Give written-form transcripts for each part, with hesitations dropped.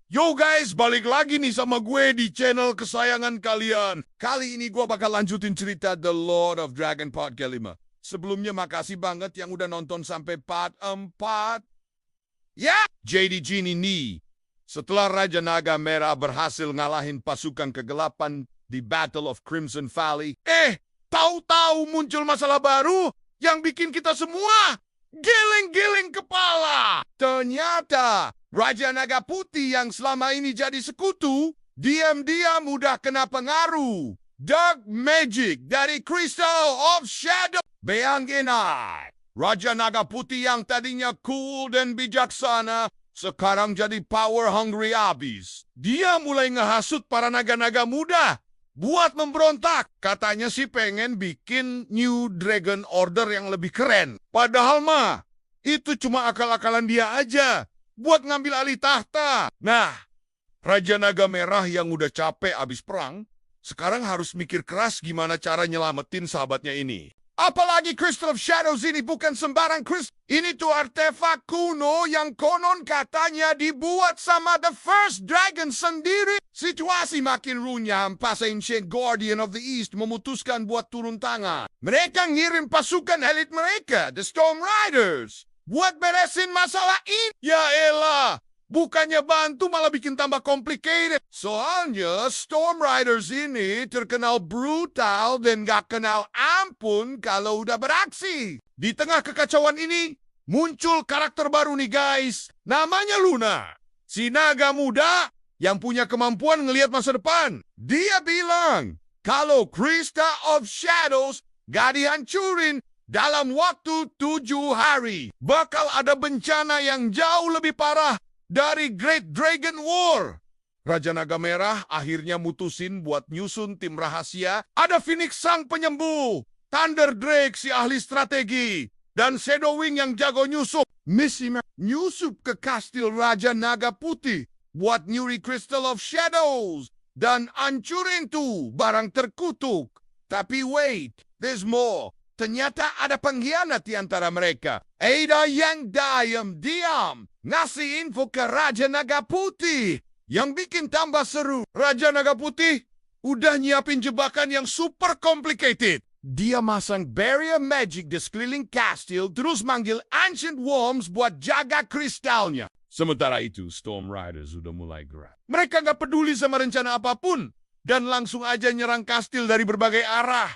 Yo guys, balik lagi nih sama gue di channel kesayangan kalian. Kali ini gue bakal lanjutin cerita The Lord of Dragon part ke-5. Sebelumnya makasih banget yang udah nonton sampai part 4. Ya, jadi gini nih. Setelah Raja Naga Merah berhasil ngalahin pasukan kegelapan di Battle of Crimson Valley, tahu-tahu muncul masalah baru yang bikin kita semua geleng-geleng kepala. Ternyata Raja Naga Putih yang selama ini jadi sekutu, diam-diam udah kena pengaruh Dark Magic dari Crystal of Shadow. Bayangin aja, Raja Naga Putih yang tadinya cool dan bijaksana, sekarang jadi power hungry abis. Dia mulai ngehasut para naga-naga muda buat memberontak. Katanya sih pengen bikin New Dragon Order yang lebih keren. Padahal mah, itu cuma akal-akalan dia aja buat ngambil alih tahta. Nah, Raja Naga Merah yang udah capek abis perang, sekarang harus mikir keras gimana cara nyelamatin sahabatnya ini. Apalagi Crystal of Shadows ini bukan sembarang crystal. Ini tuh artefak kuno yang konon katanya dibuat sama The First Dragon sendiri. Situasi makin runyam pas Ancient Guardian of the East memutuskan buat turun tangan. Mereka ngirim pasukan elit mereka, The Storm Riders, buat beresin masalah ini. Ya elah, bukannya bantu malah bikin tambah complicated. Soalnya Storm Riders ini terkenal brutal dan gak kenal ampun kalau udah beraksi. Di tengah kekacauan ini, muncul karakter baru nih guys. Namanya Luna. Si naga muda yang punya kemampuan ngelihat masa depan. Dia bilang kalau Crystal of Shadows gak dihancurin dalam waktu 7 hari, bakal ada bencana yang jauh lebih parah dari Great Dragon War. Raja Naga Merah akhirnya mutusin buat nyusun tim rahasia. Ada Phoenix sang penyembuh, Thunder Drake si ahli strategi, dan Shadowwing yang jago nyusup. Misi nyusup ke kastil Raja Naga Putih buat nyuri Crystal of Shadows dan ancurin tuh barang terkutuk. Tapi wait, there's more. Ternyata ada pengkhianat di antara mereka. Ada yang diam-diam ngasih info ke Raja Naga Putih. Yang bikin tambah seru, Raja Naga Putih udah nyiapin jebakan yang super complicated. Dia masang barrier magic di sekeliling kastil, terus manggil Ancient Worms buat jaga kristalnya. Sementara itu, Storm Riders sudah mulai gerak. Mereka gak peduli sama rencana apapun, dan langsung aja nyerang kastil dari berbagai arah.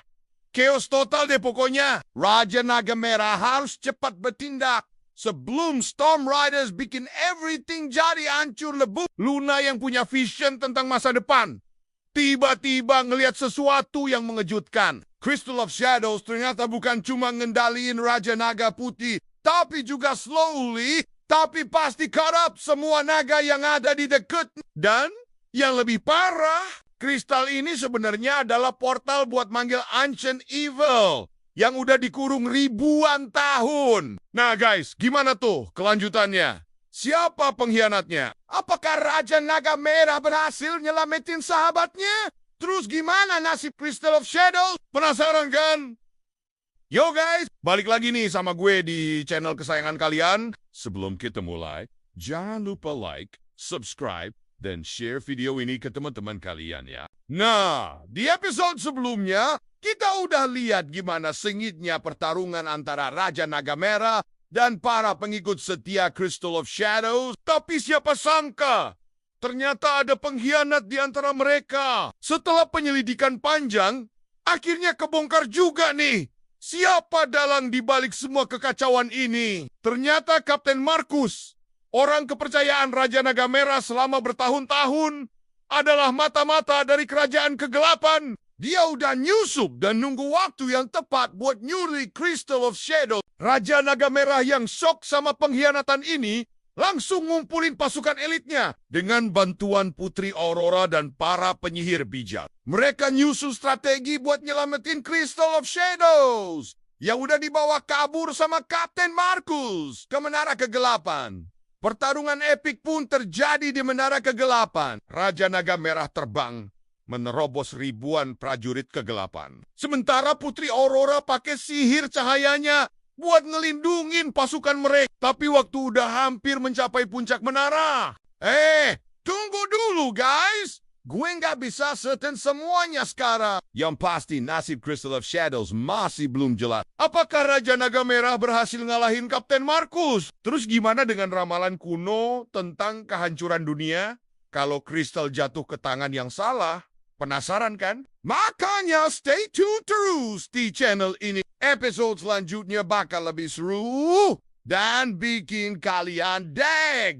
Chaos total deh pokoknya. Raja Naga Merah harus cepat bertindak sebelum Storm Riders bikin everything jadi hancur lebur. Luna yang punya vision tentang masa depan tiba-tiba ngelihat sesuatu yang mengejutkan. Crystal of Shadows ternyata bukan cuma ngendaliin Raja Naga Putih, tapi juga slowly, tapi pasti cut up semua naga yang ada di dekat. Dan yang lebih parah, kristal ini sebenarnya adalah portal buat manggil Ancient Evil yang udah dikurung ribuan tahun. Nah guys, gimana tuh kelanjutannya? Siapa pengkhianatnya? Apakah Raja Naga Merah berhasil nyelamatin sahabatnya? Terus gimana nasib Crystal of Shadows? Penasaran kan? Yo guys, balik lagi nih sama gue di channel kesayangan kalian. Sebelum kita mulai, jangan lupa like, subscribe, dan share video ini ke teman-teman kalian ya. Nah, di episode sebelumnya, kita udah lihat gimana sengitnya pertarungan antara Raja Naga Merah dan para pengikut setia Crystal of Shadows. Tapi siapa sangka, ternyata ada pengkhianat di antara mereka. Setelah penyelidikan panjang, akhirnya kebongkar juga nih. Siapa dalang di balik semua kekacauan ini? Ternyata Kapten Markus, orang kepercayaan Raja Naga Merah selama bertahun-tahun, adalah mata-mata dari kerajaan kegelapan. Dia udah nyusup dan nunggu waktu yang tepat buat nyuri Crystal of Shadow. Raja Naga Merah yang shock sama pengkhianatan ini langsung ngumpulin pasukan elitnya dengan bantuan Putri Aurora dan para penyihir bijak. Mereka nyusun strategi buat nyelamatin Crystal of Shadows yang udah dibawa kabur sama Kapten Markus ke Menara Kegelapan. Pertarungan epik pun terjadi di Menara Kegelapan. Raja Naga Merah terbang menerobos ribuan prajurit kegelapan. Sementara Putri Aurora pakai sihir cahayanya buat ngelindungin pasukan mereka. Tapi waktu udah hampir mencapai puncak menara, tunggu Gue nggak bisa certain semuanya sekarang. Yang pasti nasib Crystal of Shadows masih belum jelas. Apakah Raja Naga Merah berhasil ngalahin Kapten Markus? Terus gimana dengan ramalan kuno tentang kehancuran dunia? Kalau Crystal jatuh ke tangan yang salah, penasaran kan? Makanya stay tune terus di channel ini. Episode selanjutnya bakal lebih seru dan bikin kalian deg.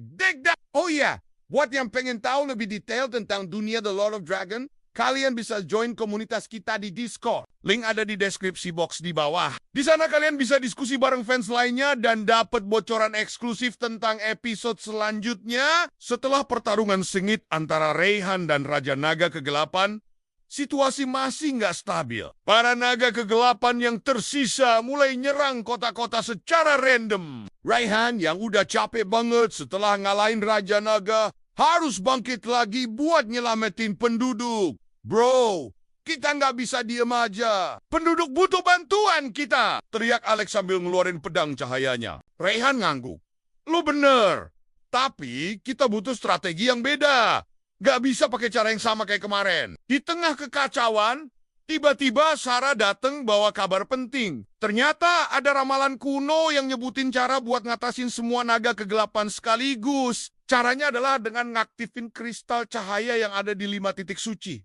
Oh iya, buat yang pengen tahu lebih detail tentang dunia The Lord of Dragon, kalian bisa join komunitas kita di Discord. Link ada di deskripsi box di bawah. Di sana kalian bisa diskusi bareng fans lainnya dan dapat bocoran eksklusif tentang episode selanjutnya. Setelah pertarungan sengit antara Rayhan dan Raja Naga Kegelapan, situasi masih nggak stabil. Para naga kegelapan yang tersisa mulai nyerang kota-kota secara random. Rayhan yang udah capek banget setelah ngalahin Raja Naga harus bangkit lagi buat nyelamatin penduduk. Bro, kita nggak bisa diem aja. Penduduk butuh bantuan kita, teriak Alex sambil ngeluarin pedang cahayanya. Rayhan ngangguk. Lu bener, tapi kita butuh strategi yang beda. Gak bisa pakai cara yang sama kayak kemarin. Di tengah kekacauan, tiba-tiba Sarah datang bawa kabar penting. Ternyata ada ramalan kuno yang nyebutin cara buat ngatasin semua naga kegelapan sekaligus. Caranya adalah dengan ngaktifin kristal cahaya yang ada di 5 titik suci.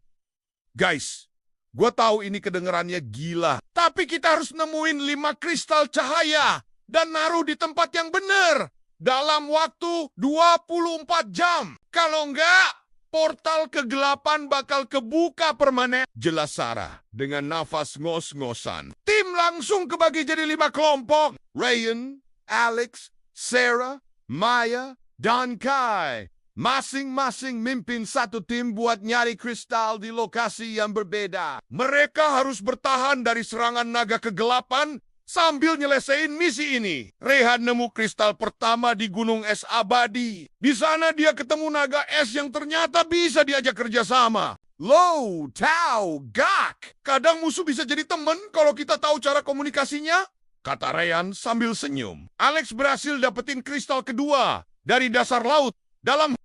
Guys, gue tahu ini kedengerannya gila. Tapi kita harus nemuin 5 kristal cahaya dan naruh di tempat yang benar. Dalam waktu 24 jam. Kalau enggak, portal kegelapan bakal kebuka permanen, jelas Sarah dengan nafas ngos-ngosan. Tim langsung kebagi jadi 5 kelompok. Rayhan, Alex, Sarah, Maya, dan Kai. Masing-masing mimpin satu tim buat nyari kristal di lokasi yang berbeda. Mereka harus bertahan dari serangan naga kegelapan sambil nyelesain misi ini. Rayhan nemu kristal pertama di Gunung Es Abadi. Di sana dia ketemu naga es yang ternyata bisa diajak kerjasama. Lo, Tau, Gak. Kadang musuh bisa jadi temen kalau kita tahu cara komunikasinya, kata Rayhan sambil senyum. Alex berhasil dapetin kristal kedua dari dasar laut.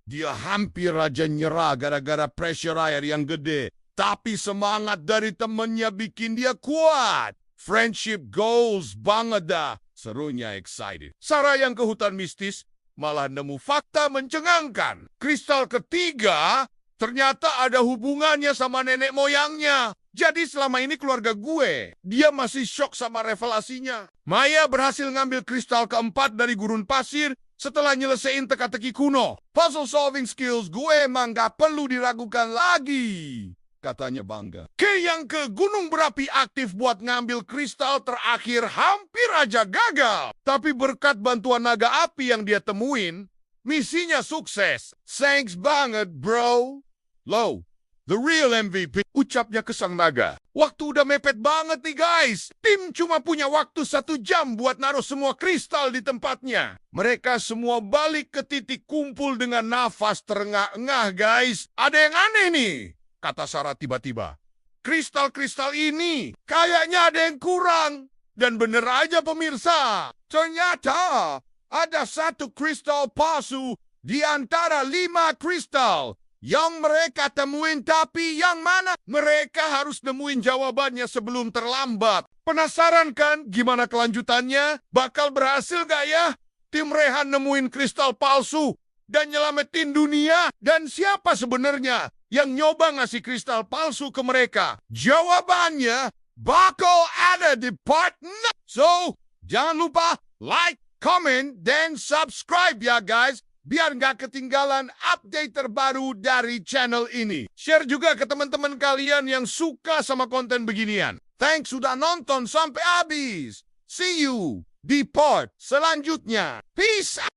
Dia hampir aja nyerah gara-gara pressure air yang gede. Tapi semangat dari temennya bikin dia kuat. Friendship goals banget dah. Serunya excited. Sarah yang ke hutan mistis malah nemu fakta mencengangkan. Kristal ketiga ternyata ada hubungannya sama nenek moyangnya. Jadi selama ini keluarga gue, dia masih shock sama revelasinya. Maya berhasil ngambil kristal keempat dari gurun pasir setelah nyelesain teka-teki kuno. Puzzle solving skills gue emang gak perlu diragukan lagi, katanya bangga. Yang ke gunung berapi aktif buat ngambil kristal terakhir hampir aja gagal. Tapi berkat bantuan naga api yang dia temuin, misinya sukses. Thanks banget, bro. Lo, the real MVP, ucapnya ke sang naga. Waktu udah mepet banget nih guys. Tim cuma punya waktu 1 jam buat naruh semua kristal di tempatnya. Mereka semua balik ke titik kumpul dengan nafas terengah-engah guys. Ada yang aneh nih, kata Sarah tiba-tiba. Kristal-kristal ini kayaknya ada yang kurang. Dan bener aja pemirsa, ternyata ada 1 kristal palsu di antara 5 kristal yang mereka temuin. Tapi yang mana? Mereka harus nemuin jawabannya sebelum terlambat. Penasaran kan gimana kelanjutannya? Bakal berhasil gak ya tim Rayhan nemuin kristal palsu dan nyelamatin dunia? Dan siapa sebenarnya yang nyoba ngasih kristal palsu ke mereka? Jawabannya bakal ada di part 6. So, jangan lupa like, comment, dan subscribe ya guys, biar nggak ketinggalan update terbaru dari channel ini. Share juga ke teman-teman kalian yang suka sama konten beginian. Thanks sudah nonton sampai habis. See you di part selanjutnya. Peace out.